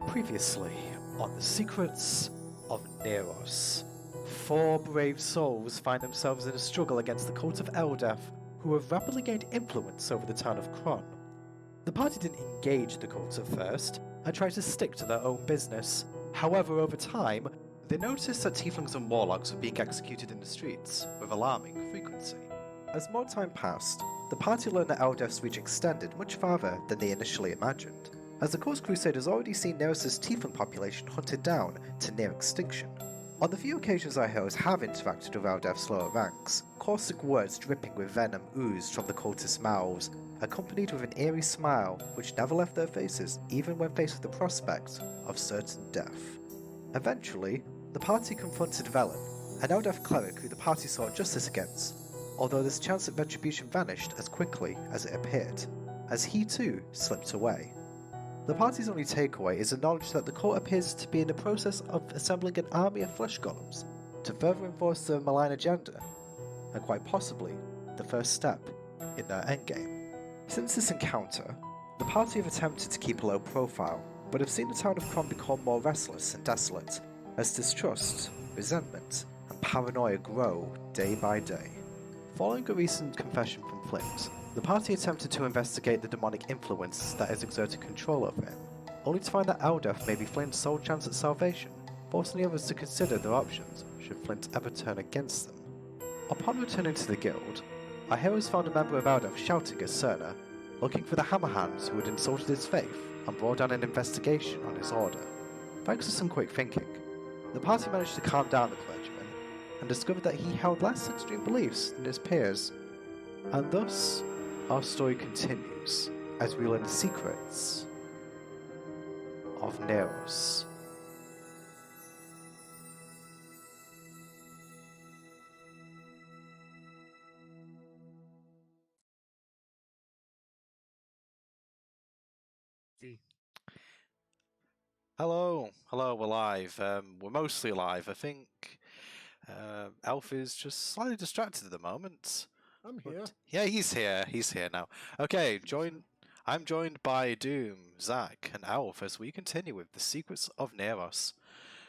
Previously, on the secrets of Neros, four brave souls find themselves in a struggle against the cult of Eldef, who have rapidly gained influence over the town of Kron. The party didn't engage the cult at first, and tried to stick to their own business. However, over time, they noticed that tieflings and warlocks were being executed in the streets, with alarming frequency. As more time passed, the party learned that Eldef's reach extended much farther than they initially imagined, as the Course Crusaders already seen Neros' tiefling population hunted down to near extinction. On the few occasions our heroes have interacted with Eldef's lower ranks, caustic words dripping with venom oozed from the cultists' mouths, accompanied with an eerie smile which never left their faces even when faced with the prospect of certain death. Eventually, the party confronted Velen, an Eldef cleric who the party sought justice against, although this chance at retribution vanished as quickly as it appeared, as he too slipped away. The party's only takeaway is the knowledge that the cult appears to be in the process of assembling an army of flesh golems to further enforce their malign agenda, and quite possibly the first step in their endgame. Since this encounter, the party have attempted to keep a low profile, but have seen the town of Kron become more restless and desolate, as distrust, resentment, and paranoia grow day by day. Following a recent confession from Flint, the party attempted to investigate the demonic influence that has exerted control over him, only to find that Eldef may be Flint's sole chance at salvation, forcing the others to consider their options should Flint ever turn against them. Upon returning to the guild, our heroes found a member of Eldef shouting at Cerna, looking for the Hammerhands who had insulted his faith and brought down an investigation on his order. Thanks to some quick thinking, the party managed to calm down the clergyman and discovered that he held less extreme beliefs than his peers. And thus, our story continues as we learn the secrets of Neros. Hello, we're live. We're mostly live. I think Elf is just slightly distracted at the moment. I'm here. Yeah, he's here now. Okay, I'm joined by Doom, Zach, and Elf as we continue with the secrets of Neros.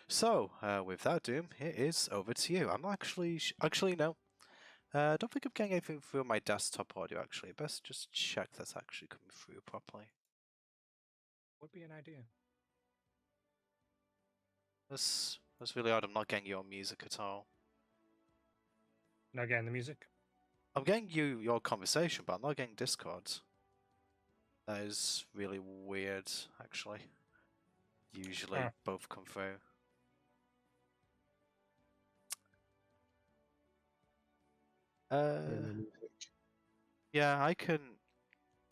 So, with that, Doom, it is over to you. I'm actually no. I don't think I'm getting anything through my desktop audio. Actually, best just check that's actually coming through properly. Would be an idea. That's really odd. I'm not getting your music at all. Not getting the music? I'm getting your conversation, but I'm not getting Discord. That is really weird, actually. Usually both come through. Yeah,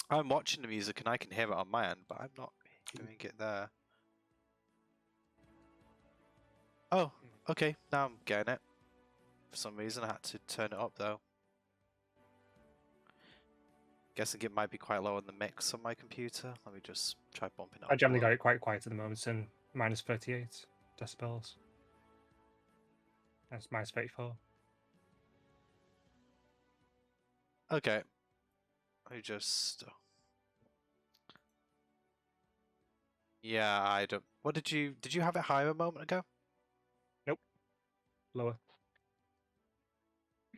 I'm watching the music and I can hear it on my end, but I'm not hearing it there. Oh, okay, now I'm getting it. For some reason I had to turn it up though. Guessing it might be quite low on the mix on my computer. Let me just try bumping it up. I generally got it quite quiet at the moment. It's in minus 38 decibels. That's minus 34. Okay. I just... Yeah, I don't... What did you have it higher a moment ago? Nope. Lower. I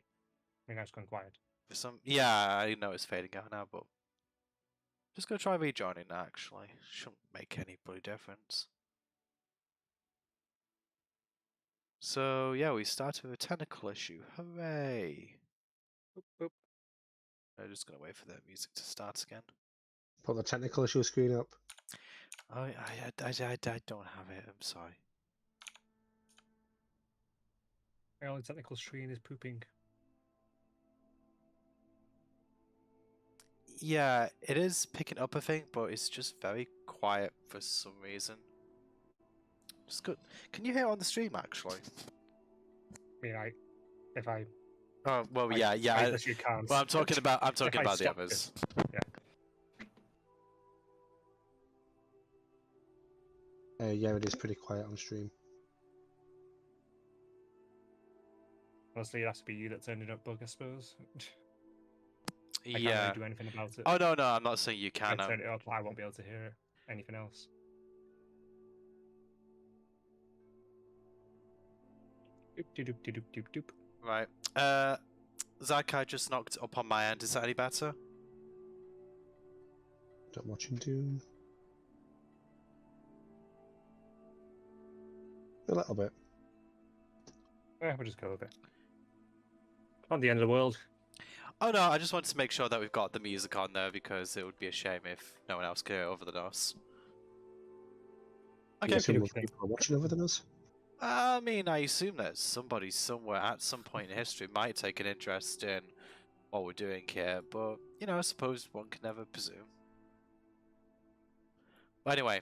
mean, that's gone quiet. For some... Yeah, I know it's fading out now, but... Just gonna try rejoining that, actually. Shouldn't make any bloody difference. So, yeah, we started with a technical issue. Hooray! Boop, boop. I'm just gonna wait for that music to start again. Put the technical issue screen up. Oh, I don't have it. I'm sorry. My only technical screen is pooping. Yeah, it is picking up a thing, but it's just very quiet for some reason. Just good. Can you hear it on the stream actually? I mean, if I. Oh well, yeah. I guess you can't. Well, I'm talking about the stop others. Yeah. Yeah, it is pretty quiet on stream. Honestly, it has to be you that turned it up, bug, I suppose. I can't Yeah. really do anything about it. Oh no, I'm not saying you can. I turn it up, I won't be able to hear anything else. Doop. Right. Zakai just knocked up on my end. Is that any better? Don't watch him do. A little bit. We'll just go with it. Not the end of the world. Oh no, I just wanted to make sure that we've got the music on there because it would be a shame if no one else could hear it over than us. You Okay. assume more people are watching other than us? I mean, I assume that somebody somewhere at some point in history might take an interest in what we're doing here, but I suppose one can never presume. But anyway,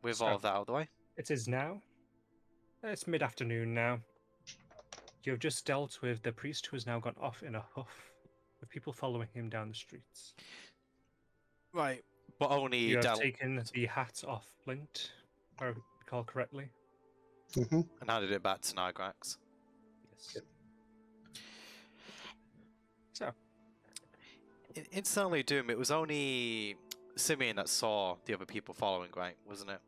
with all of that out of the way. It is now. It's mid-afternoon now. You have just dealt with the priest who has now gone off in a huff, with people following him down the streets. Right, but only You have taken the hat off Flint, if I recall correctly. Mm-hmm. and handed it back to Nigrax. Yes. So, Instantly Doom, it was only Simeon that saw the other people following, right? Wasn't it?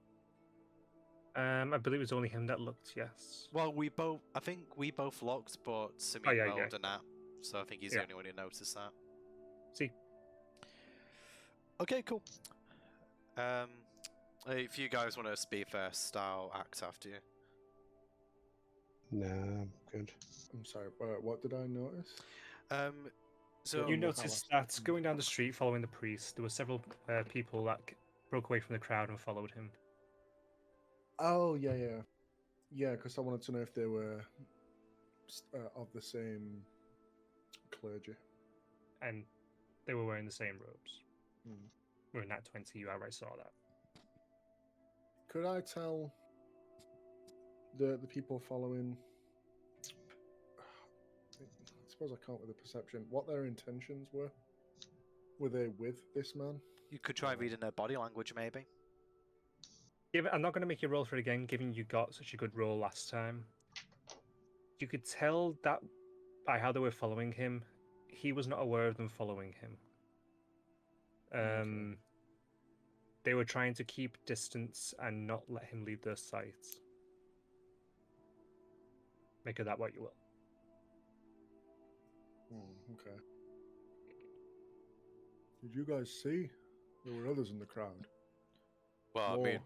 I believe it was only him that looked, yes. Well, I think we both looked, but Simeon yeah, rolled a nap, so I think he's the only one who noticed that. See. Okay, cool. If you guys want to speak first, I'll act after you. Nah, I'm good. I'm sorry, what did I notice? So You noticed that going down the street following the priest, there were several people that broke away from the crowd and followed him. Oh, yeah, because I wanted to know if they were of the same clergy. And they were wearing the same robes. Hmm. We're in that 20, you outright saw that. Could I tell the people following? I suppose I can't with the perception. What their intentions were? Were they with this man? you could try reading their body language, maybe. I'm not going to make you roll for it again, given you got such a good roll last time. You could tell that by how they were following him, he was not aware of them following him. Okay. They were trying to keep distance and not let him leave their sight. Make of that what you will. Okay. Did you guys see? There were others in the crowd. Well, I mean,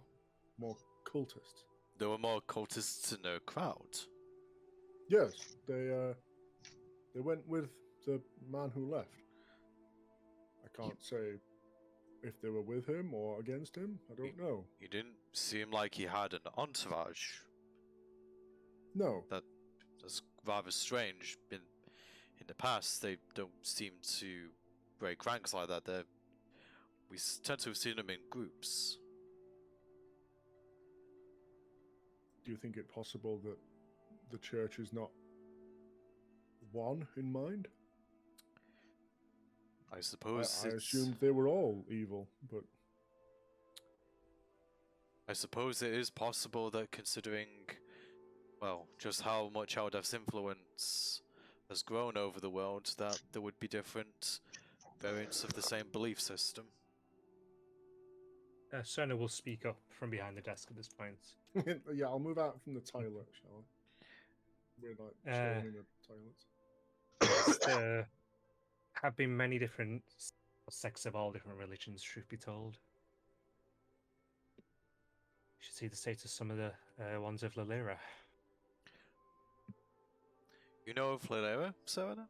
more cultists. there were more cultists in the crowd. Yes, they went with the man who left. I can't say if they were with him or against him. I don't know. He didn't seem like he had an entourage. No. That's rather strange. In the past, they don't seem to break ranks like that. We tend to have seen them in groups. Do you think it possible that the church is not one in mind? I suppose I assumed they were all evil, but I suppose it is possible that considering, well, just how much Eldef's influence has grown over the world, that there would be different variants of the same belief system. Cerner will speak up from behind the desk at this point. yeah, I'll move out from the toilet, shall I? We're like chilling in the toilets. There have been many different sects of all different religions, truth be told. You should see the state of some of the ones of Lilira. You know of Lilera, Serena?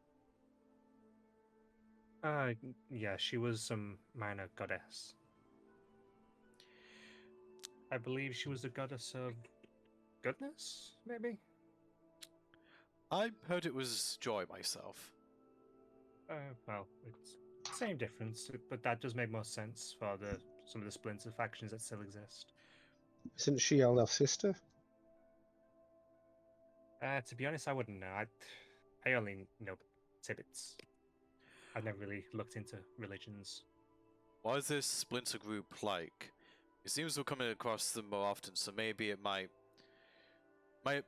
Yeah, she was some minor goddess. I believe she was the goddess of goodness, maybe? I heard it was joy myself. Well, it's same difference, but that does make more sense for some of the Splinter factions that still exist. Isn't she Eldef's sister? To be honest, I wouldn't know. I only know tidbits. I've never really looked into religions. What is this Splinter group like? It seems we're coming across them more often, so maybe it might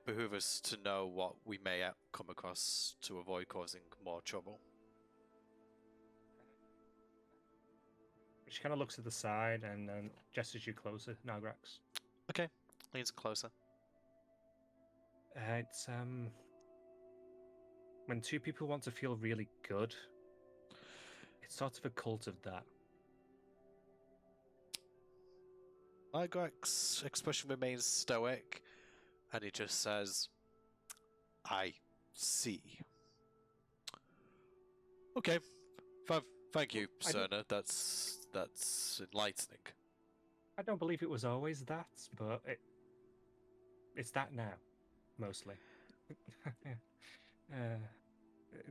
behoove us to know what we may come across to avoid causing more trouble. She kind of looks to the side and then gestures you closer, Nagrax. Okay, leans closer. It's When two people want to feel really good, it's sort of a cult of that. Nightcrack's expression remains stoic, and he just says, I see. Okay. Thank you, Cerner. That's enlightening. I don't believe it was always that, but it's that now, mostly.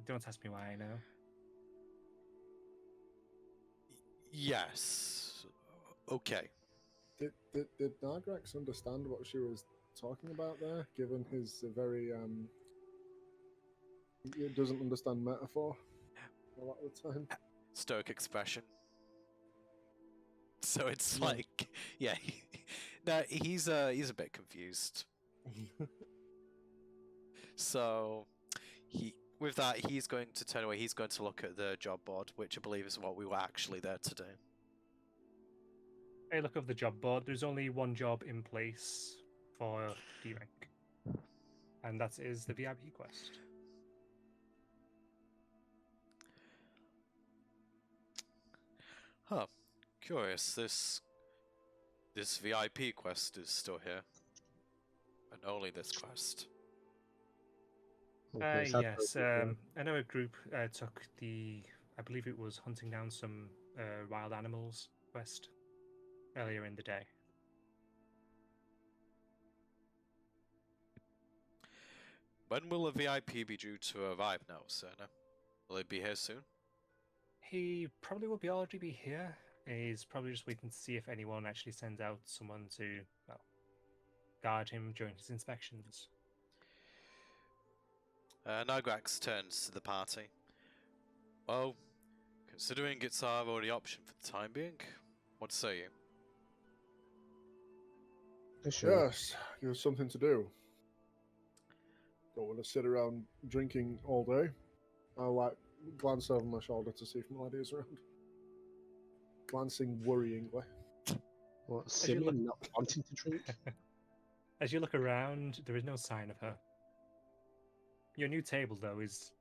Don't ask me why I know. Yes. Okay. Did Nargrax understand what she was talking about there? Given his very he doesn't understand metaphor a lot of the time. Stoic expression. So it's Yeah. like, yeah, no, he's a bit confused. So with that, he's going to turn away. He's going to look at the job board, which I believe is what we were actually there to do. Hey, look over the job board. There's only one job in place for D rank, and that is the VIP quest. Huh. Curious. This VIP quest is still here, and only this quest. Okay, it's Admirable, Yes, yeah. I know a group took I believe it was hunting down some wild animals quest earlier in the day. When will a VIP be due to arrive now, Cerner? Will it be here soon? He probably will already be here. He's probably just waiting to see if anyone actually sends out someone to, well, guard him during his inspections. Nagrax turns to the party. Well, considering it's our only option for the time being, what say you? Yeah, sure. Yes, there's something to do. Don't want to sit around drinking all day. I'll like glance over my shoulder to see if Melody's around. Glancing worryingly. What, you Simeon not wanting to drink? As you look around, there is no sign of her. Your new table, though, is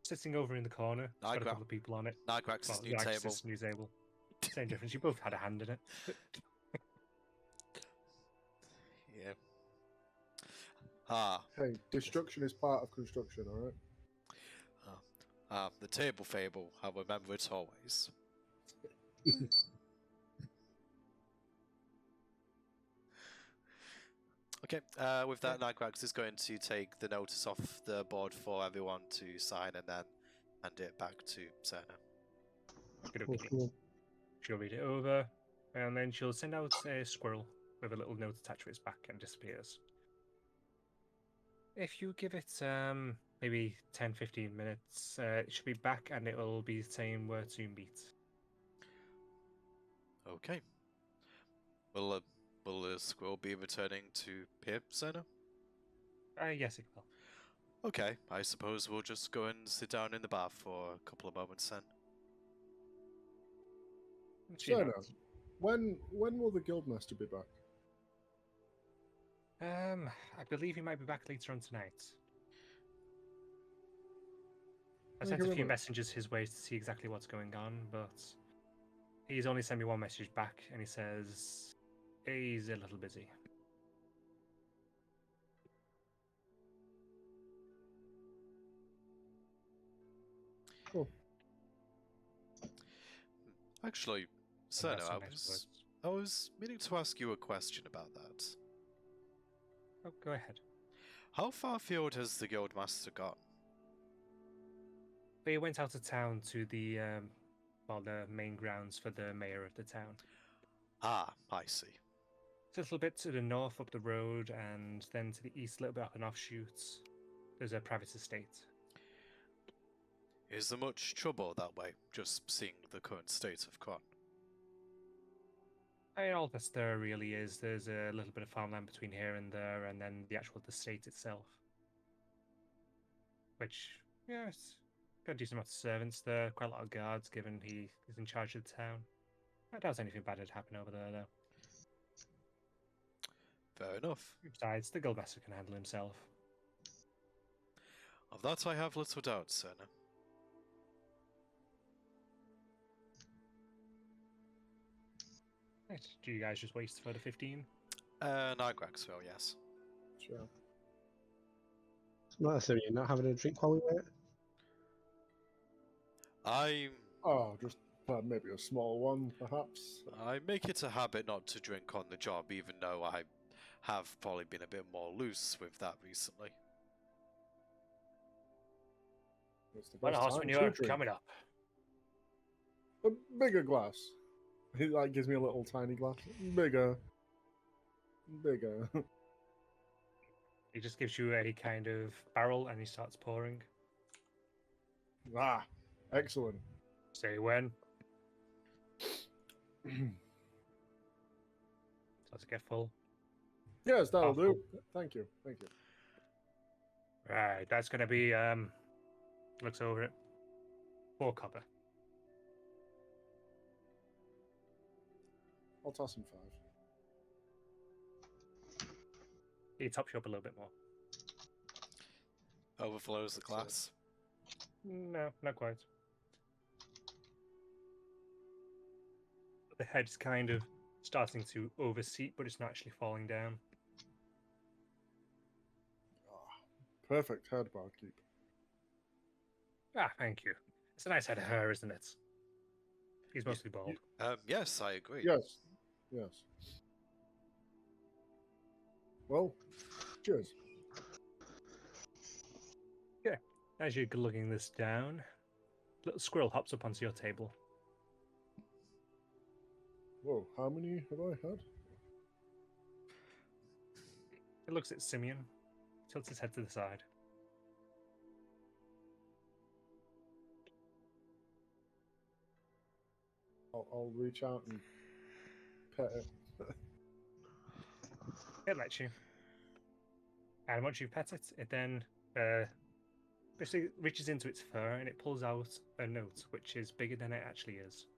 sitting over in the corner. It's got a couple of people on it. Nagrax's new Alexis' table. new table. Same difference. You both had a hand in it. Yeah. Ah, Hey, destruction is part of construction, alright? the table fable. I'll remember it always. Okay, with that, Nagrax is going to take the notice off the board for everyone to sign and then hand it back to Cerner. Okay. She'll read it over, and then she'll send out a squirrel with a little note attached to its back and disappears. If you give it maybe 10-15 minutes, it should be back and it will be saying where to meet. Okay. Will the squirrel be returning to here, Cerner? Yes, it will. Okay, I suppose we'll just go and sit down in the bar for a couple of moments then. She So now, nods. when will the guildmaster be back? I believe he might be back later on tonight. I Thank sent you a very few much. messages his way to see exactly what's going on, but he's only sent me one message back, and he says he's a little busy. Cool. Actually, And Cerner, that's some nice words. I was meaning to ask you a question about that. Oh, go ahead. How far afield has the guildmaster gone? They went out of town to the the main grounds for the mayor of the town. Ah, I see. It's a little bit to the north up the road, and then to the east, a little bit up an offshoot. There's a private estate. Is there much trouble that way, just seeing the current state of Kron? I mean, all that's there really is. There's a little bit of farmland between here and there, and then the actual estate itself. Which, yeah, it's got a decent amount of servants there, quite a lot of guards, given he is in charge of the town. I doubt anything bad had happened over there, though. Fair enough. Besides, the guildmaster can handle himself. Of that I have little doubt, sir. Right. Do you guys just waste for the 15? Nigraxville, yes. Sure. It's not necessarily you're not having a drink while we wait. Oh, just maybe a small one, perhaps. I make it a habit not to drink on the job, even though I have probably been a bit more loose with that recently. It's the One best horse time manure to drink. coming up. A bigger glass. He like gives me a little tiny glass. Bigger. Bigger. He just gives you a kind of barrel and he starts pouring. Ah, excellent. Say when. Does it get full? Yes, that'll Oh, do. Thank you. Thank you. Right, that's gonna be looks over it. 4 copper. I'll toss him 5. He tops you up a little bit more. Overflows the glass. No, not quite. The head's kind of starting to overseat, but it's not actually falling down. Perfect head barkeep. Ah, thank you. It's a nice head of hair, isn't it? He's mostly bald. Yes, I agree. Yes. Yes. Well, cheers. As you're lugging this down, little squirrel hops up onto your table. Whoa, how many have I had? It looks at Simeon, tilts his head to the side. I'll reach out and pet it. It lets you. And once you pet it, it then basically reaches into its fur and it pulls out a note which is bigger than it actually is.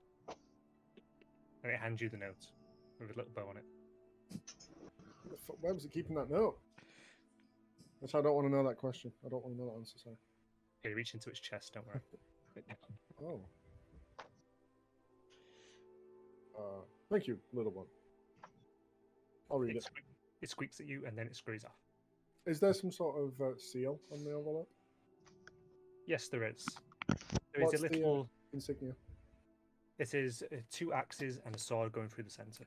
And it hands you the note with a little bow on it. Where was it keeping that note? Actually, I don't want to know that question. I don't want to know that answer, sorry. Okay, reach into its chest, don't worry. Oh. Thank you, little one. I'll read it. It squeaks at you and then it scurries off. Is there some sort of seal on the envelope? Yes, there is. There is What's a little. the insignia? It is 2 axes and a sword going through the center.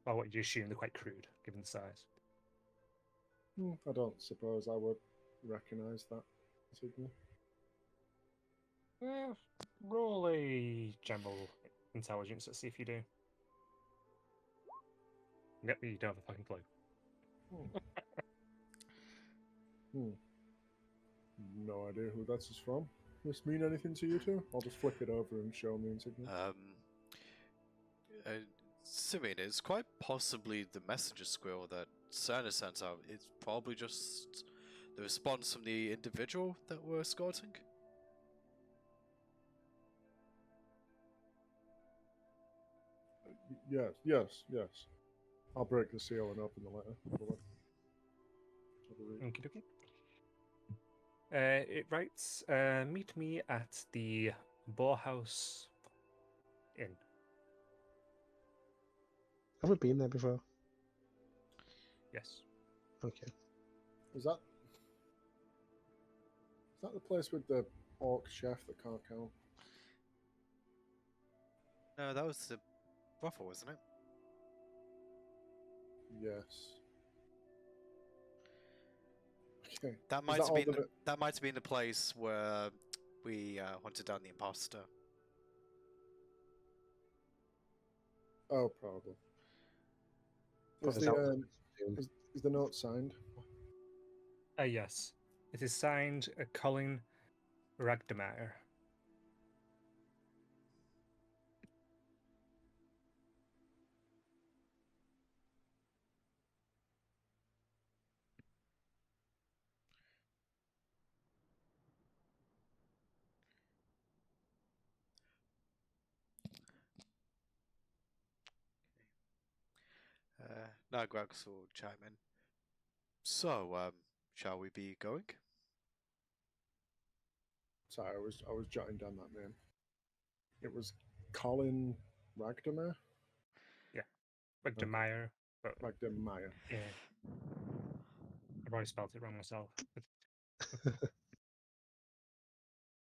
Well, what you assume they're quite crude, given the size. I don't suppose I would recognize that insignia. Roll a general intelligence. Let's see if you do. Yep, you don't have a fucking clue. No idea who that's from. Does this mean anything to you two? I'll just flip it over and show me insignia. Simeon, it's quite possibly the messenger squirrel that Cerner sent out. It's probably just the response from the individual that we're escorting. Yes. I'll break the seal and open the letter. Have a look. Okie dokie. It writes, meet me at the Boarhouse Inn. Have we been there before? Yes. Okay. Is that the place with the orc chef that can't count? No, that was the brothel, wasn't it? Yes. Okay. That might have been the place where we hunted down the imposter. Oh, probably. Is the note signed? Yes. It is signed Colin Ragdemeyer. Nagrax will chime in. So, shall we be going? Sorry, I was jotting down that name. It was Colin Ragdemer? Wegdemeyer, but Ragdemeyer. yeah, I probably spelled it wrong myself.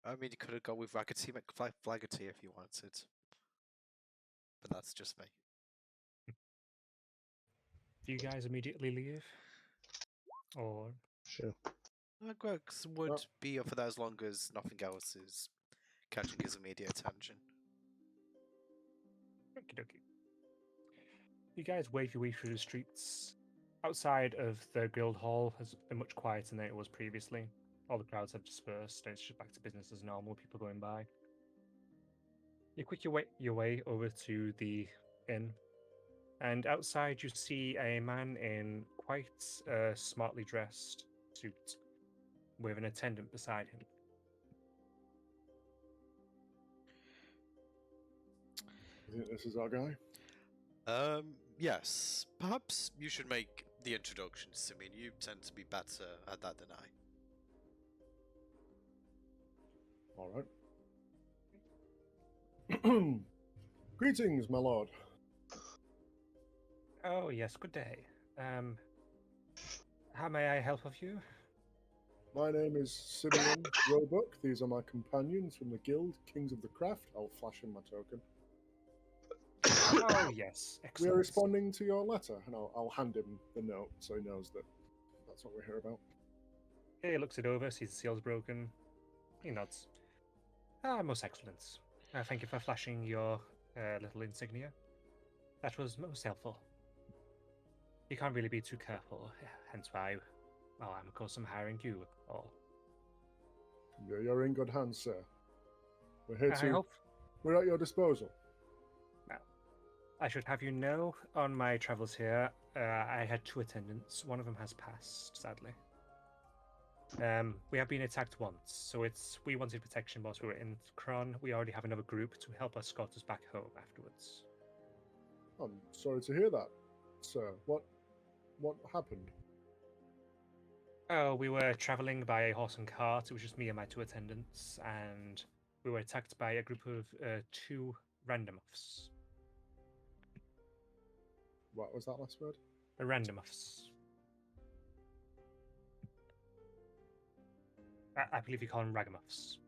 I mean, you could have gone with Raggedy McFlaggerty if you wanted. But that's just me. Do you guys immediately leave? Or Sure. Greg's would Well- be up for that as long as nothing else is catching his immediate attention. okie dokie. You guys wave your way through the streets. Outside of the guild hall has been much quieter than it was previously. All the crowds have dispersed, and it's just back to business as normal, people going by. You quick your way over to the inn, and outside you see a man in quite a smartly dressed suit with an attendant beside him. I think this is our guy. Yes. Perhaps you should make the introductions. I mean, you tend to be better at that than I. All right. Greetings, my lord. Oh yes, good day. How may I help of you? My name is Simeon Roebuck. These are my companions from the guild, Kings of the Craft. I'll flash in my token. Oh yes, We are excellent. responding to your letter, and I'll hand him the note so he knows that that's what we're here about. He looks it over, sees the seal's broken. He nods. Ah, most excellent. Thank you for flashing your little insignia. That was most helpful. You can't really be too careful, hence why, well, I'm of course I'm hiring you all. You're in good hands, sir. We're here I to. hope We're at your disposal. I should have you know, on my travels here, I had 2 attendants. One of them has passed, sadly. We have been attacked once, so we wanted protection whilst we were in Kron. We already have another group to help escort us back home afterwards. I'm sorry to hear that, sir. What happened? Oh, we were travelling by a horse and cart. It was just me and my 2 attendants, and we were attacked by a group of 2 randomoffs. What was that last word? Randomoffs. I believe you call them ragamuffs.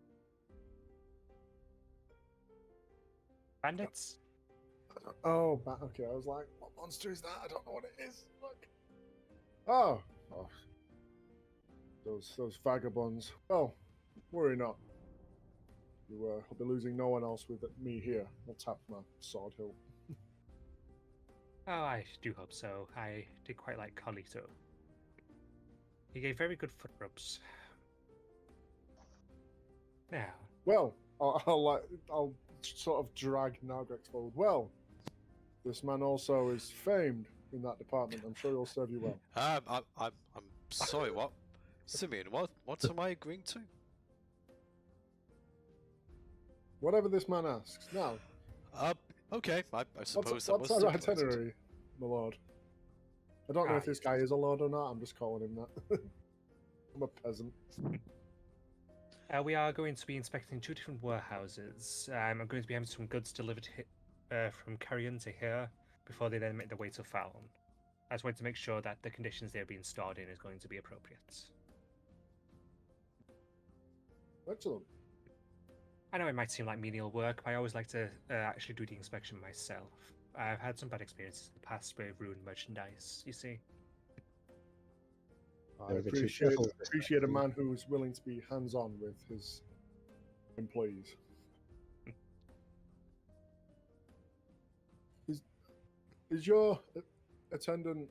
Bandits? Oh, okay. I was like, what monster is that? I don't know what it is. Look. Oh. Those vagabonds. Well, worry not. You will be losing no one else with me here. I'll tap my sword hilt. Oh, I do hope so. I did quite like Carlito. He gave very good foot rubs. Now, Well, I'll sort of drag Nargrex forward. Well, this man also is famed in that department. I'm sure he'll serve you well. I'm sorry. What, Simeon? What am I agreeing to? Whatever this man asks. Now, Okay. I suppose what's that was our stipulated. itinerary, my lord? I don't know if this guy is a lord or not. I'm just calling him that. I'm a peasant. we are going to be inspecting 2 different warehouses. I'm going to be having some goods delivered from Carrion to here before they then make their way to Fallon. I just wanted to make sure that the conditions they're being stored in is going to be appropriate. Excellent. I know it might seem like menial work, but I always like to actually do the inspection myself. I've had some bad experiences in the past with ruined merchandise, you see. I appreciate a man who's willing to be hands-on with his employees. Is your attendant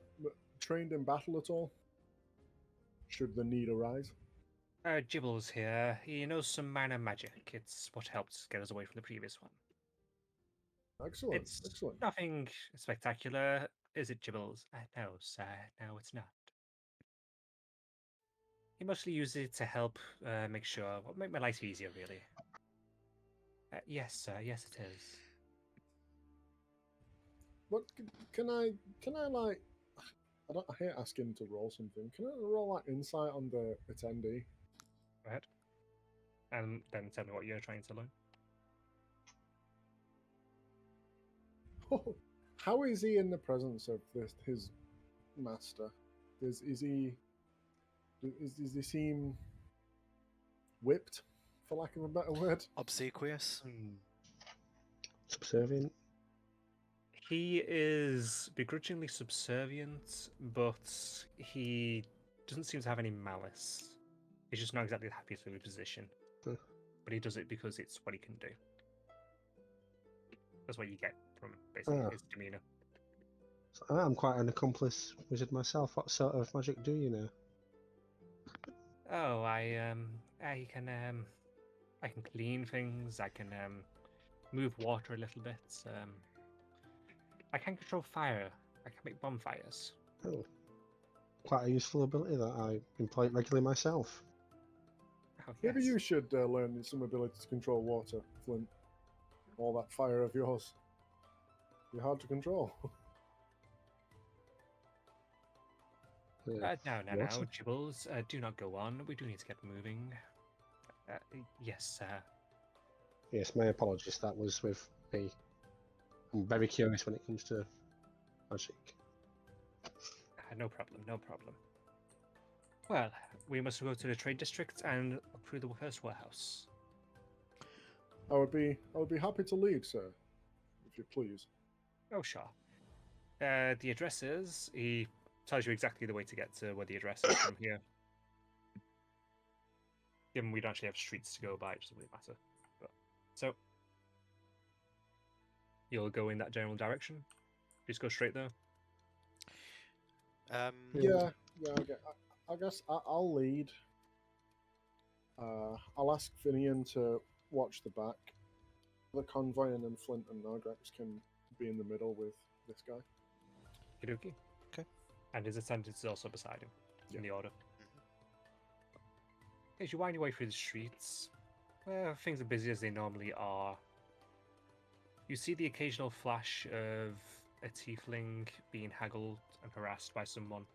trained in battle at all? Should the need arise? Gibble's here. He knows some minor magic. It's what helped get us away from the previous one. Excellent. It's Excellent. nothing spectacular, is it, Gibble's? No, sir. No, it's not. He mostly uses it to help make my life easier, really. Yes, sir. Yes, it is. What can I like? I hate asking him to roll something. Can I roll like insight on the attendee? Go ahead. and then tell me what you're trying to learn. How is he in the presence of his master? Does he seem whipped, for lack of a better word? Obsequious. Subservient. He is begrudgingly subservient, but he doesn't seem to have any malice. He's just not exactly the happiest with his position. Huh. But he does it because it's what he can do. That's what you get from basically his demeanor. So I'm quite an accomplice wizard myself. What sort of magic do you know? Oh, I can clean things. I can move water a little bit. I can control fire. I can make bonfires. Oh, quite a useful ability that I employ regularly myself. Oh, Maybe yes. you should learn some ability to control water, Flint. All that fire of yours. You're hard to control. No, water? Jibbles. Do not go on. We do need to get moving. Yes, sir. Yes, my apologies. That was with me. I'm very curious when it comes to magic. No problem, no problem. Well, we must go to the trade district and look through the first warehouse. I would be happy to lead, sir, if you please. Oh, sure. The address is... He tells you exactly the way to get to where the address is from here. Given we don't actually have streets to go by, it doesn't really matter. But, so, you'll go in that general direction? Just go straight there? Yeah. I guess I'll lead. I'll ask Finian to watch the back. The convoy, and then Flint and Nargrax can be in the middle with this guy. Kidoki. Okay. And his attendant is also beside him, in the order. Mm-hmm. As you wind your way through the streets, where things are busy as they normally are, you see the occasional flash of a tiefling being haggled and harassed by someone.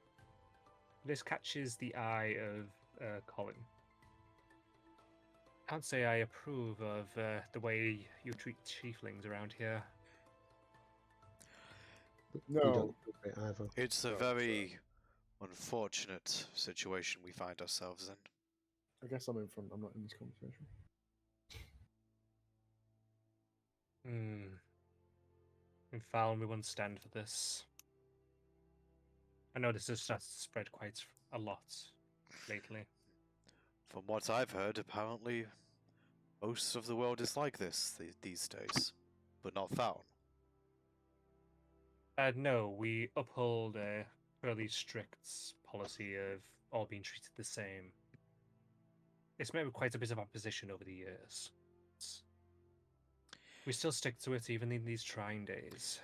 This catches the eye of Colin. Can't say I approve of the way you treat tieflings around here. You No, don't look it either. It's a No, very unfortunate situation we find ourselves in. I guess I'm in front. I'm not in this conversation. In Falun, we won't stand for this. I know this has started to spread quite a lot lately. From what I've heard, apparently most of the world is like this these days, but not Faun. No, we uphold a fairly strict policy of all being treated the same. It's met with quite a bit of opposition over the years. We still stick to it even in these trying days.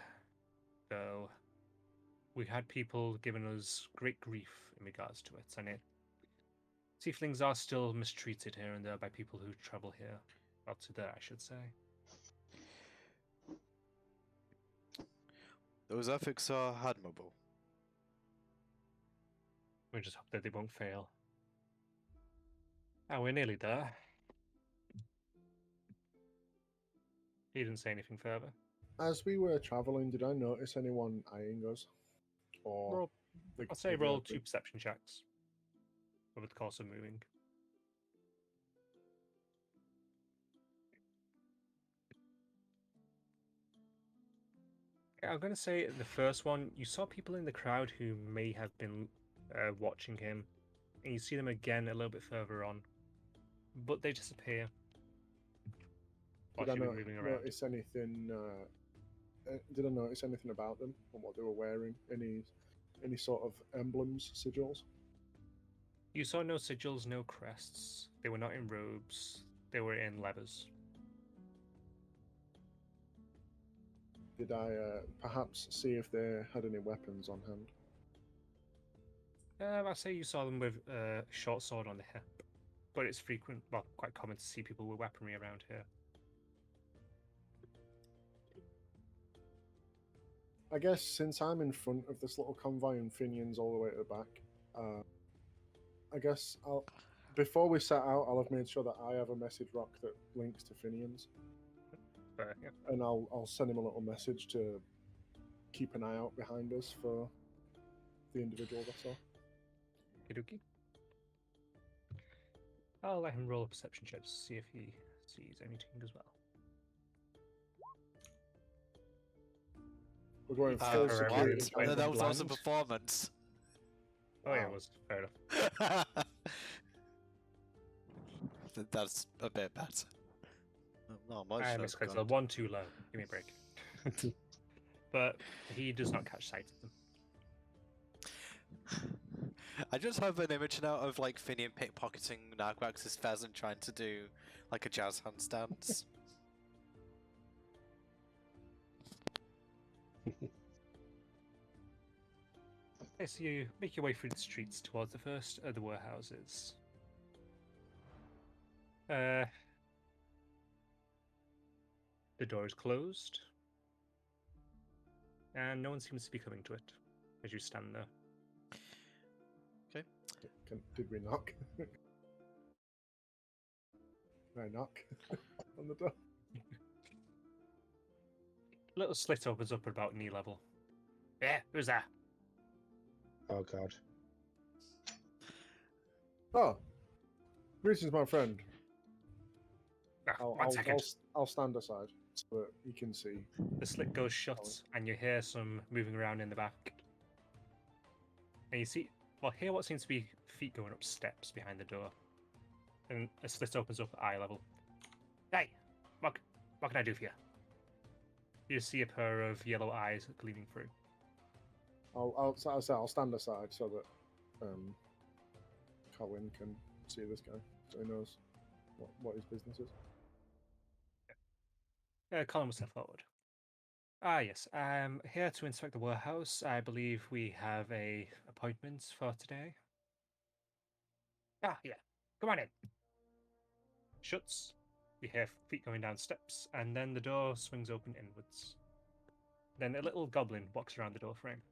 Though, we had people giving us great grief in regards to it, and tieflings are still mistreated here and there by people who travel here. Up to there, I should say. Those ethics are admirable. We just hope that they won't fail. Oh, we're nearly there. He didn't say anything further. As we were traveling, did I notice anyone eyeing us? Or Roll, the- I'll say the roll guard? 2 perception checks over the course of moving. I'm going to say the first one, you saw people in the crowd who may have been watching him, and you see them again a little bit further on, but they disappear. Did Whilst I you've been moving around. notice anything? Did I notice anything about them and what they were wearing? Any sort of emblems, sigils? You saw no sigils, no crests. They were not in robes. They were in levers. Did I perhaps see if they had any weapons on hand? I'd say you saw them with a short sword on the hip, but it's frequent, well, quite common to see people with weaponry around here. I guess since I'm in front of this little convoy and Finian's all the way at the back, I guess before we set out, I'll have made sure that I have a message rock that links to Finian's, Fair, yeah. and I'll send him a little message to keep an eye out behind us for the individual vessel. Okey-dokey. I'll let him roll a perception check to see if he sees anything as well. We're going Uh, full for security. everyone. check. No, that was also blind. performance. Oh yeah, Wow. it was fair enough. That's a bit better. Not much. I though, misclicked. God. 1 too low. Give me a break. But he does not catch sight of them. I just have an image now of like Finian pickpocketing Nargrax's pheasant trying to do like a jazz handstands. Okay, so you make your way through the streets towards the first of the warehouses. The door is closed, and no one seems to be coming to it as you stand there. Did we knock? Can I knock on the door? A little slit opens up at about knee level. Yeah, who's that? Oh god. Oh, greetings, my friend. Ah, one second. I'll stand aside so that he can see. The slit goes shut, and you hear some moving around in the back. And you hear what seems to be feet going up steps behind the door. And a slit opens up at eye level. Hey, what can I do for you? You see a pair of yellow eyes gleaming through. I'll stand aside so that Colin can see this guy, so he knows what his business is. Colin will step forward. Ah, yes. I'm here to inspect the warehouse. I believe we have a appointment for today. Ah, yeah. Come on in. Shuts. You hear feet going down steps, and then the door swings open inwards. Then a little goblin walks around the door frame.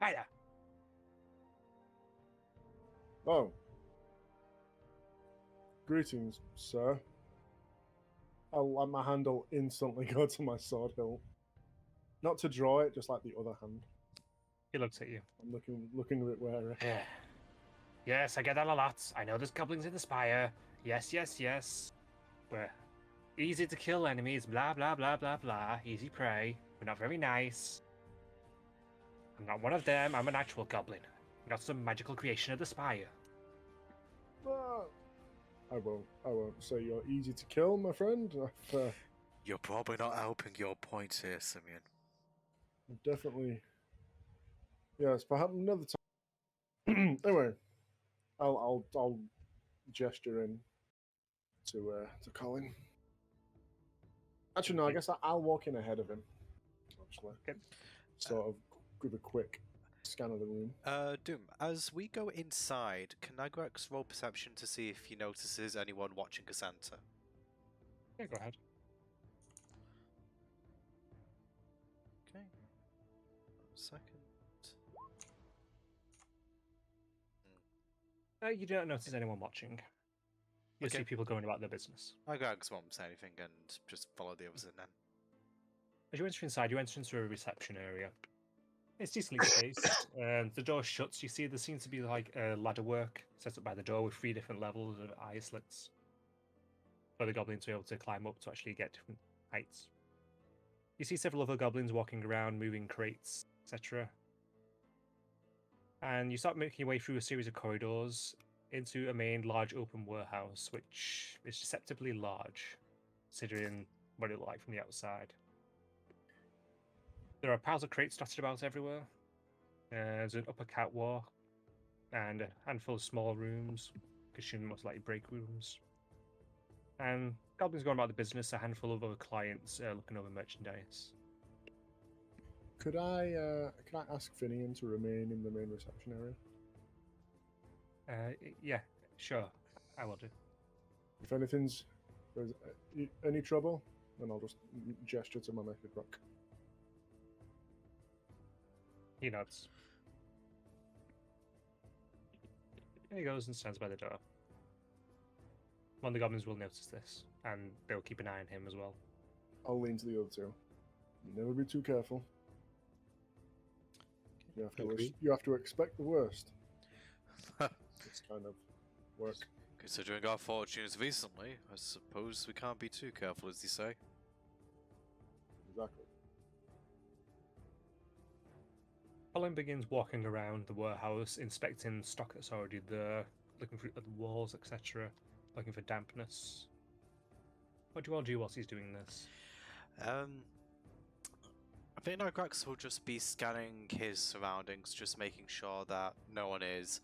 Hi there. Oh. Greetings, sir. I'll let my handle instantly go to my sword hilt. Not to draw it, just like the other hand. He looks at you. I'm looking a bit wary. Yes, I get that a lot. I know there's goblins in the spire. Yes, yes, yes. We're easy to kill enemies, blah, blah, blah, blah, blah. Easy prey. We're not very nice. I'm not one of them. I'm an actual goblin. Not some magical creation of the spire. Ah, I won't say you're easy to kill, my friend. You're probably not helping your point here, Simeon. Definitely. Yes, perhaps another time. Anyway, I'll gesture in to Colin. Actually, no. I guess I'll walk in ahead of him. Actually, Okay. sort of give a quick scan of the room. Doom, as we go inside, can Nagrax roll perception to see if he notices anyone watching Cassandra? Yeah, go ahead. Okay. 1 second. You don't notice anyone watching. You Okay. see people going about their business. Nagrax won't say anything and just follow the others in then. As you enter inside, you enter into a reception area. It's decently spaced. The door shuts. You see there seems to be like ladder work set up by the door with 3 different levels of eye slits for the goblins to be able to climb up to actually get different heights. You see several other goblins walking around, moving crates, etc. And you start making your way through a series of corridors into a main large open warehouse, which is deceptively large, considering what it looked like from the outside. There are piles of crates dotted about everywhere. There's an upper catwalk and a handful of small rooms, consumed most likely break rooms. And goblins going about the business, a handful of other clients looking over merchandise. Could I ask Finian to remain in the main reception area? Yeah, sure, I will do. If there's any trouble, then I'll just gesture to my method rock. He nods. He goes and stands by the door. One of the goblins will notice this, and they'll keep an eye on him as well. I'll lean to the other two. Never be too careful. Agreed. You have to expect the worst. It's kind of work. Considering our fortunes recently, I suppose we can't be too careful, as you say. Exactly. Colin begins walking around the warehouse, inspecting stock that's already there, looking through the walls, etc., looking for dampness. What do you all do whilst he's doing this? I think Nigrax will just be scanning his surroundings, just making sure that no one is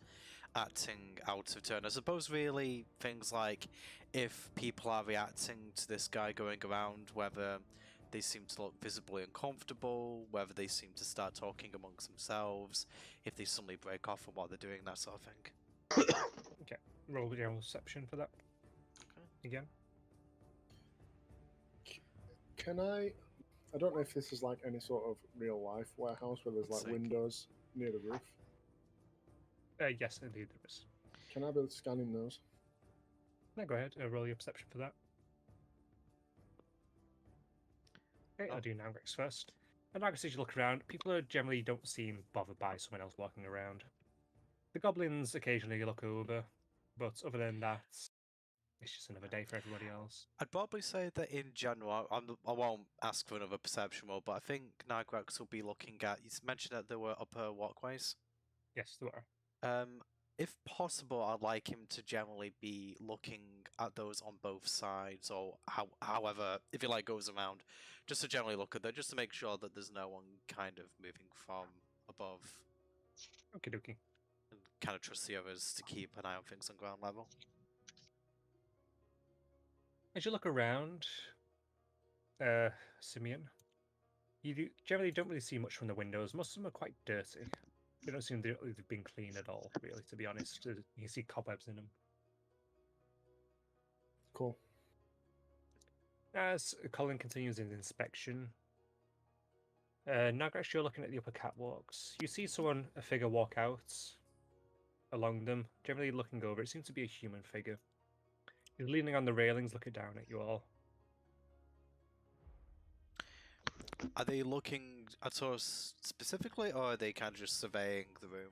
acting out of turn. I suppose really things like if people are reacting to this guy going around, whether they seem to look visibly uncomfortable, whether they seem to start talking amongst themselves, if they suddenly break off from what they're doing, that sort of thing. Okay, roll general perception for that. Again. Can I don't know if this is like any sort of real life warehouse where there's Let's like see. windows near the roof. Yes, indeed there is. Can I be scanning those? No, go ahead. Roll your perception for that. Okay, I'll do Nagrex first. And Nagrex, as you look around, people generally don't seem bothered by someone else walking around. The goblins occasionally look over, but other than that, it's just another day for everybody else. I'd probably say that in general, I won't ask for another perception roll, but I think Nigrax will be looking at. You mentioned that there were upper walkways. Yes, there are. If possible, I'd like him to generally be looking at those on both sides, or however, if he like goes around, just to generally look at them, just to make sure that there's no one kind of moving from above, Okie dokie. and kind of trust the others to keep an eye on things on ground level. As you look around, Simeon, you generally don't really see much from the windows. Most of them are quite dirty. They don't seem to have been clean at all, really, to be honest. You can see cobwebs in them. Cool. As Colin continues his inspection, Nagrex, you're looking at the upper catwalks. You see a figure walk out along them, generally looking over. It seems to be a human figure. He's leaning on the railings, looking down at you all. Are they looking at us specifically, or are they kind of just surveying the room?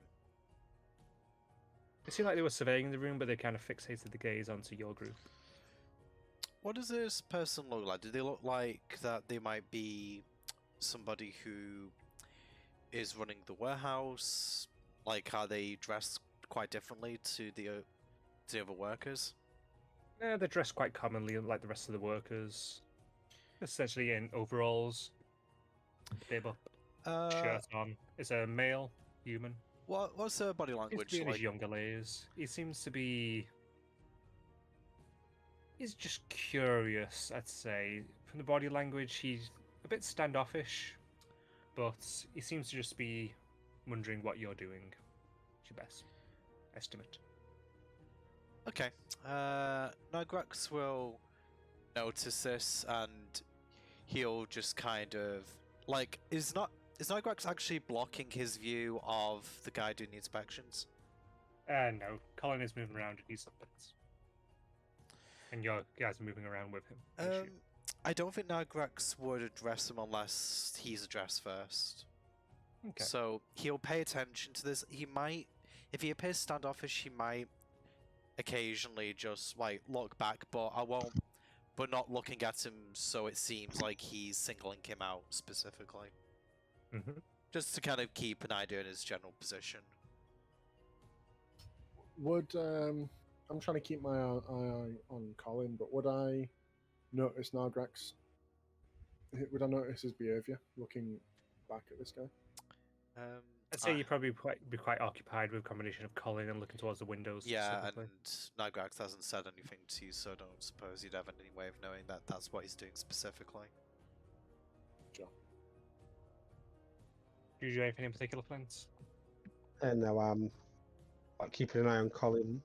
It seemed like they were surveying the room, but they kind of fixated the gaze onto your group. What does this person look like? Do they look like that they might be somebody who is running the warehouse? Like, are they dressed quite differently to the other workers? They're dressed quite commonly like the rest of the workers. Essentially in overalls, bib up, shirt on. It's a male human. What's their body He's language in like? his younger years. He seems to be... He's just curious, I'd say. From the body language, he's a bit standoffish, but he seems to just be wondering what you're doing. It's your best estimate. Okay. Nigrax will notice this, and he'll just kind of like is Nigrax actually blocking his view of the guy doing the inspections? No, Colin is moving around and he's something. And your guys are moving around with him. I assume. I don't think Nigrax would address him unless he's addressed first. Okay. So he'll pay attention to this. He might, if he appears standoffish, he might occasionally just like look back, but not looking at him so it seems like he's singling him out specifically. Mm-hmm. Just to kind of keep an idea in his general position. Would I'm trying to keep my eye on Colin, but would I notice Nagrax? Would I notice his behaviour looking back at this guy? I'd say you'd probably be quite occupied with a combination of Colin and looking towards the windows. Yeah, and specifically. Nigrax hasn't said anything to you, so I don't suppose you'd have any way of knowing that that's what he's doing specifically. Sure. Do you do anything in particular, Flint? And now I'm like keeping an eye on Colin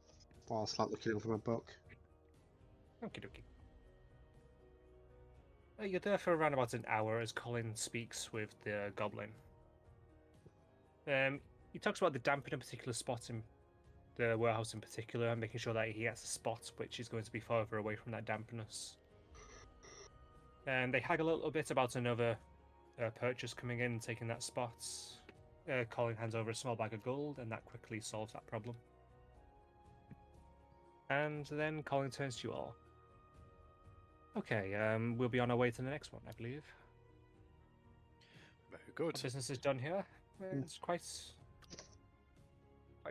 whilst like looking over my book. Okie dokie. You're there for around about an hour as Colin speaks with the goblin. He talks about the damp in a particular spot in the warehouse in particular, and making sure that he gets a spot which is going to be further away from that dampness. And they haggle a little bit about another purchase coming in and taking that spot. Colin hands over a small bag of gold, and that quickly solves that problem. And then Colin turns to you all. Okay, we'll be on our way to the next one, I believe. Very good. Our business is done here. It's quite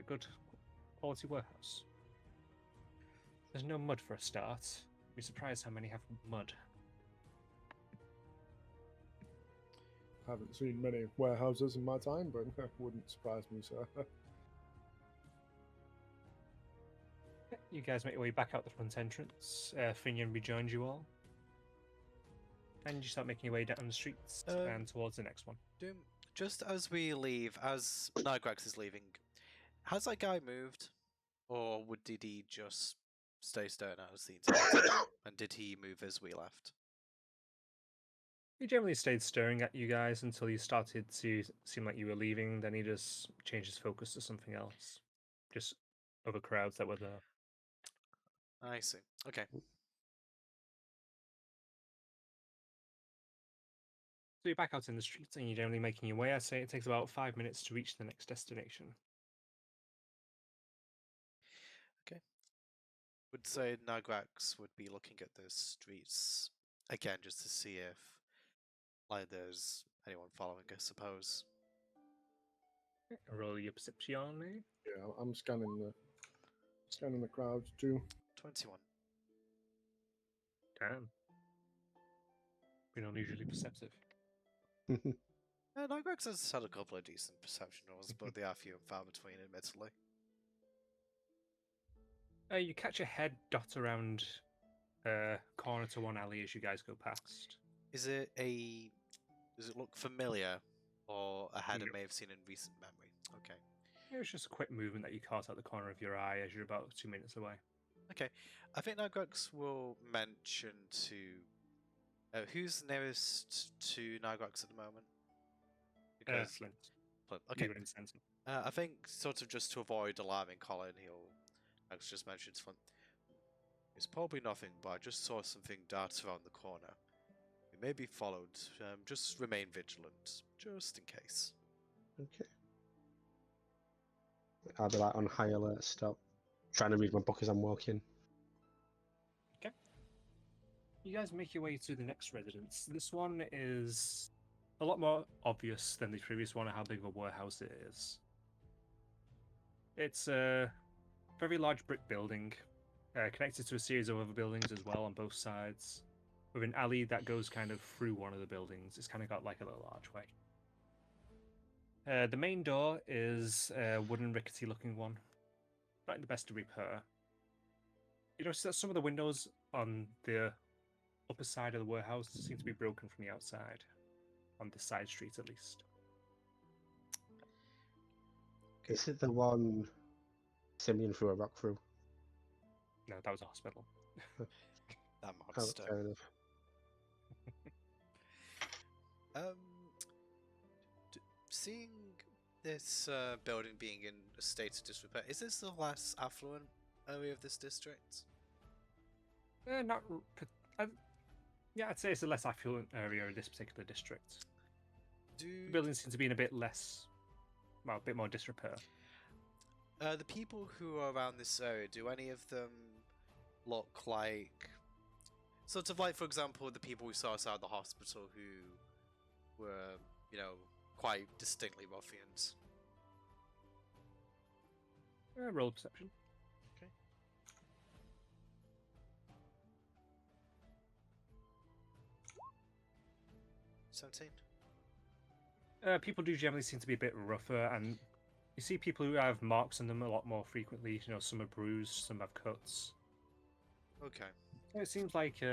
good quality warehouse. There's no mud for a start. You'd be surprised how many have mud. Haven't seen many warehouses in my time, but wouldn't surprise me, sir. You guys make your way back out the front entrance. Finian rejoins you all. And you start making your way down the streets and towards the next one. Doom, just as we leave, as Nigrax is leaving, has that guy moved? Or did he just stay staring at us the entire time? And did he move as we left? He generally stayed staring at you guys until you started to seem like you were leaving. Then he just changed his focus to something else. Just other crowds that were there. I see. Okay. So you're back out in the streets and you're generally making your way. I say it takes about 5 minutes to reach the next destination. Okay. Would say Nigrax would be looking at the streets again just to see if like there's anyone following, I suppose. Roll your perception, eh? Yeah, I'm scanning the crowds too. 21. Damn. We're unusually perceptive. Nigrax has had a couple of decent perception rolls, but they are few and far between, admittedly. You catch a head dot around corner to one alley as you guys go past. Does it look familiar, or a head I No. may have seen in recent memory? Okay. It was just a quick movement that you caught out the corner of your eye as you're about 2 minutes away. Okay. I think Nigrax will mention to who's nearest to Nigrax at the moment? Flint. Flint. Okay. You were in the center. I think sort of just to avoid alarming Colin, he'll just mention to Flint. It's probably nothing, but I just saw something dart around the corner. We may be followed. Just remain vigilant, just in case. Okay. I'll be like on high alert, stop trying to read my book as I'm walking. You guys make your way to the next residence. This one is a lot more obvious than the previous one, how big of a warehouse it is. It's a very large brick building, connected to a series of other buildings as well on both sides, with an alley that goes kind of through one of the buildings. It's kind of got like a little archway. The main door is a wooden rickety looking one, not in the best of repair. You notice that some of the windows on the upper side of the warehouse seem to be broken from the outside, on the side street at least. Is it the one Simeon threw a rock through? No, that was a hospital. That Oh, monster. fair enough. Seeing this building being in a state of disrepair, is this the less affluent area of this district? Not. Yeah, I'd say it's a less affluent area in this particular district. The buildings seem to be in a bit less, well, a bit more disrepair. The people who are around this area, do any of them look like, sort of like, for example, the people we saw outside the hospital who were, quite distinctly ruffians? Roll perception. Okay. People do generally seem to be a bit rougher, and you see people who have marks on them a lot more frequently. Some are bruised, some have cuts. Okay. It seems like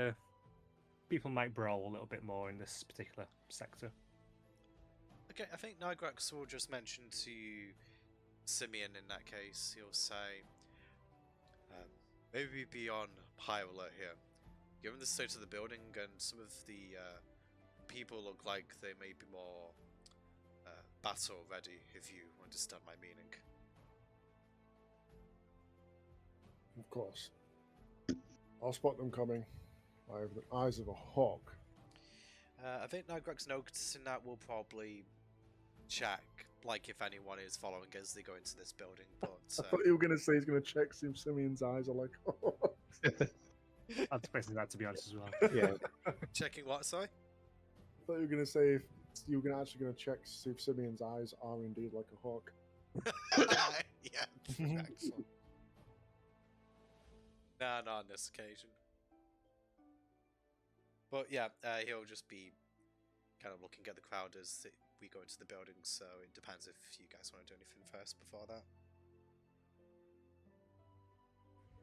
people might brawl a little bit more in this particular sector. Okay, I think Nigrax will just mention to Simeon in that case. He'll say, maybe be on high alert here. Given the state of the building and some of the people look like they may be more battle ready, if you understand my meaning. Of course. I'll spot them coming. I have the eyes of a hawk. I think Nigrex noticing that will probably check, like, if anyone is following as they go into this building. But I thought you were going to say he's going to check see if Simeon's eyes are like, oh. I was expecting that, to be honest, as well. Yeah. checking what? Sorry. I thought you were going to say if you were actually going to check to see if Simeon's eyes are indeed like a hawk. Yeah. Excellent. Nah, not on this occasion. But yeah, he'll just be kind of looking at the crowd as we go into the building, so it depends if you guys want to do anything first before that.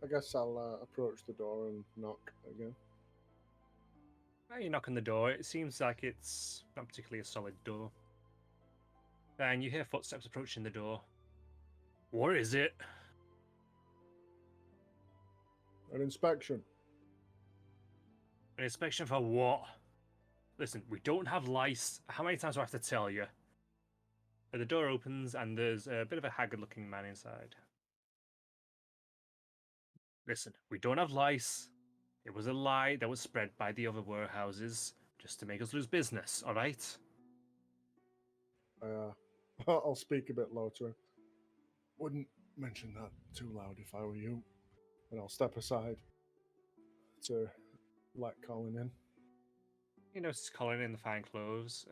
I guess I'll approach the door and knock again. You knock on the door. It seems like it's not particularly a solid door. And you hear footsteps approaching the door. What is it? An inspection. An inspection for what? Listen, we don't have lice. How many times do I have to tell you? But the door opens and there's a bit of a haggard-looking man inside. Listen, we don't have lice. It was a lie that was spread by the other warehouses just to make us lose business, alright? I'll speak a bit low to him. Wouldn't mention that too loud if I were you. And I'll step aside to let Colin in. You notice Colin in the fine clothes.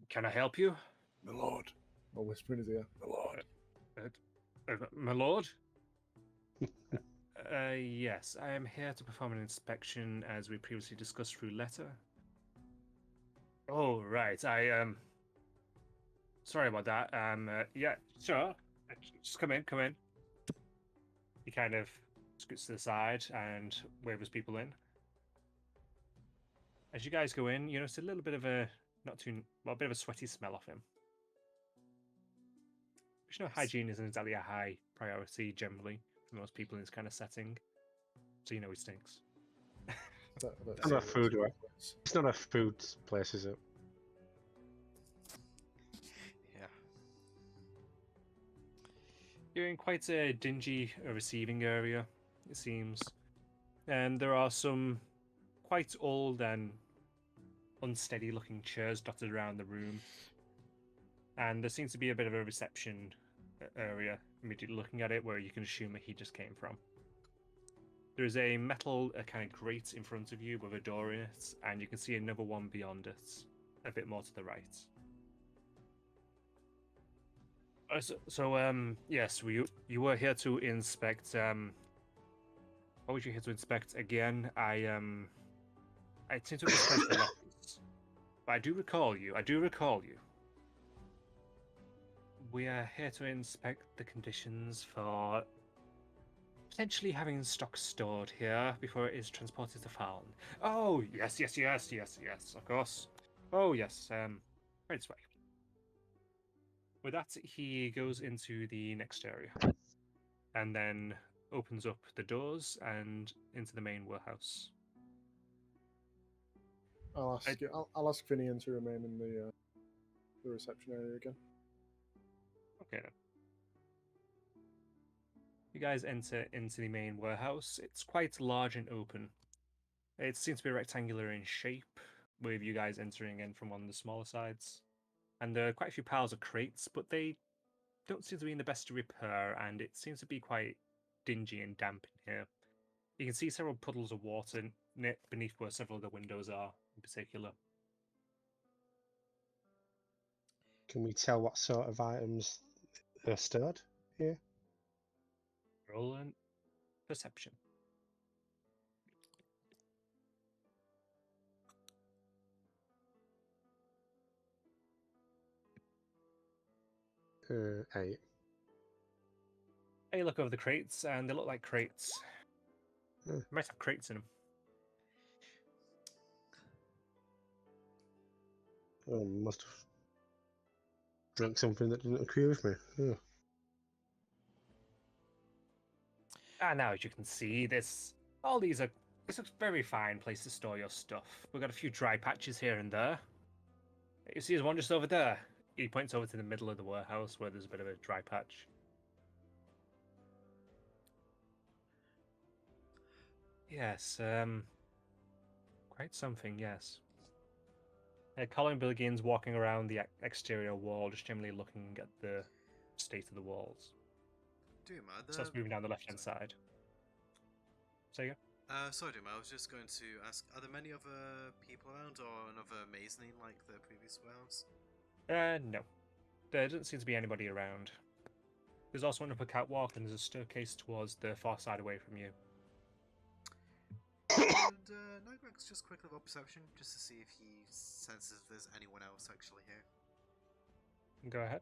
Can I help you? My lord. I'll whisper in his ear. My lord. My lord? Yes, I am here to perform an inspection as we previously discussed through letter. Oh, right. Sorry about that. Yeah, sure. Just come in, come in. He kind of scoots to the side and waves people in. As you guys go in, you notice a little bit of a a bit of a sweaty smell off him. Which, you know, hygiene isn't exactly a high priority generally for most people in this kind of setting. So you know he stinks. It's not a food, right? It's not a food place, is it? Yeah. You're in quite a dingy receiving area, it seems. And there are some quite old and unsteady looking chairs dotted around the room. And there seems to be a bit of a reception area immediately looking at it where you can assume that he just came from. There is a metal kind of grate in front of you with a door in it, and you can see another one beyond it, a bit more to the right. Yes, you were here to inspect. What were you here to inspect again? I seem to misplace the reference, but I do recall you. We are here to inspect the conditions for potentially having stock stored here before it is transported to Faln. Oh, yes, of course. Oh, yes, right this way. With that, he goes into the next area, and then opens up the doors and into the main warehouse. I'll ask Finian to remain in the reception area again. Okay then. You guys enter into the main warehouse. It's quite large and open. It seems to be rectangular in shape, with you guys entering in from one of the smaller sides. And there are quite a few piles of crates, but they don't seem to be in the best of repair, and it seems to be quite dingy and damp in here. You can see several puddles of water beneath where several of the windows are, in particular. Can we tell what sort of items are stored here? Roll and perception. Eight. You look over the crates, and they look like crates. Hmm. They might have crates in them. Oh, must have drank something that didn't agree with me. Yeah. Now as you can see, it's a very fine place to store your stuff. We've got a few dry patches here and there. You see there's one just over there. He points over to the middle of the warehouse where there's a bit of a dry patch. Yes, quite something, yes. Colin begins walking around the exterior wall, just generally looking at the state of the walls. Duma, Starts moving down the left-hand side. Say again? Sorry, Duma, I was just going to ask, are there many other people around or another mezzanine like the previous warehouse? No. There doesn't seem to be anybody around. There's also an upper catwalk and there's a staircase towards the far side away from you. And Nigrex just quickly roll perception, just to see if he senses if there's anyone else actually here. Go ahead.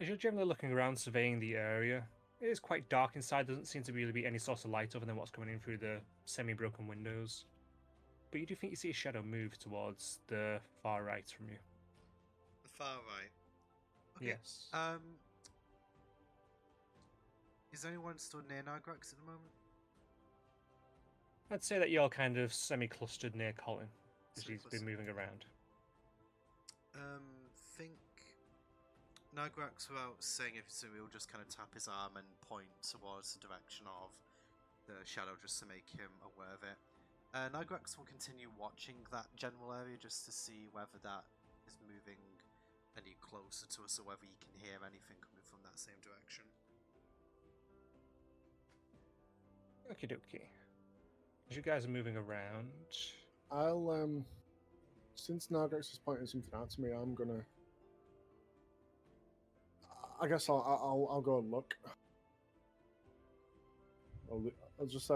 As you're generally looking around, surveying the area, it is quite dark inside. There doesn't seem to really be any source of light other than what's coming in through the semi-broken windows. But you do think you see a shadow move towards the far right from you. The far right. Okay. Yes. Is anyone stood near Nigrex at the moment? I'd say that you're kind of semi-clustered near Colin, as he's been Semi-clustered. moving around. Think Nigrex, without saying anything, will just kind of tap his arm and point towards the direction of the shadow just to make him aware of it. Nigrex will continue watching that general area just to see whether that is moving any closer to us or whether he can hear anything coming from that same direction. Okie dokie. As you guys are moving around, I'll since Nargax is pointing something out to me, I'm gonna. I guess I'll go and look. I'll just say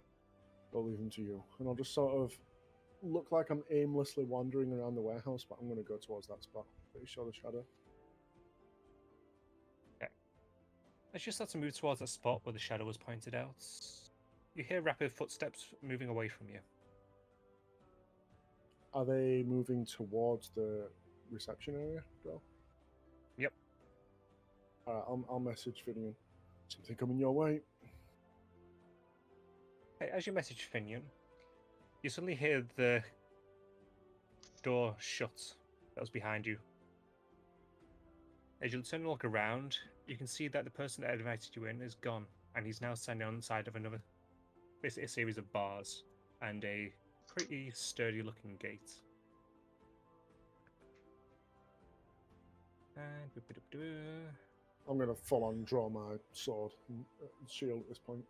I'll leave him to you, and I'll just sort of look like I'm aimlessly wandering around the warehouse, but I'm gonna go towards that spot. Pretty sure the shadow. as you start to move towards that spot where the shadow was pointed out, you hear rapid footsteps moving away from you. Are they moving towards the reception area, Bill? Yep. Alright, I'll message Finian. Something coming your way. Hey, as you message Finian, you suddenly hear the door shut that was behind you. As you turn and look around, you can see that the person that invited you in is gone, and he's now standing on the side of another, basically a series of bars and a pretty sturdy-looking gate. And I'm gonna full on draw my sword and shield at this point.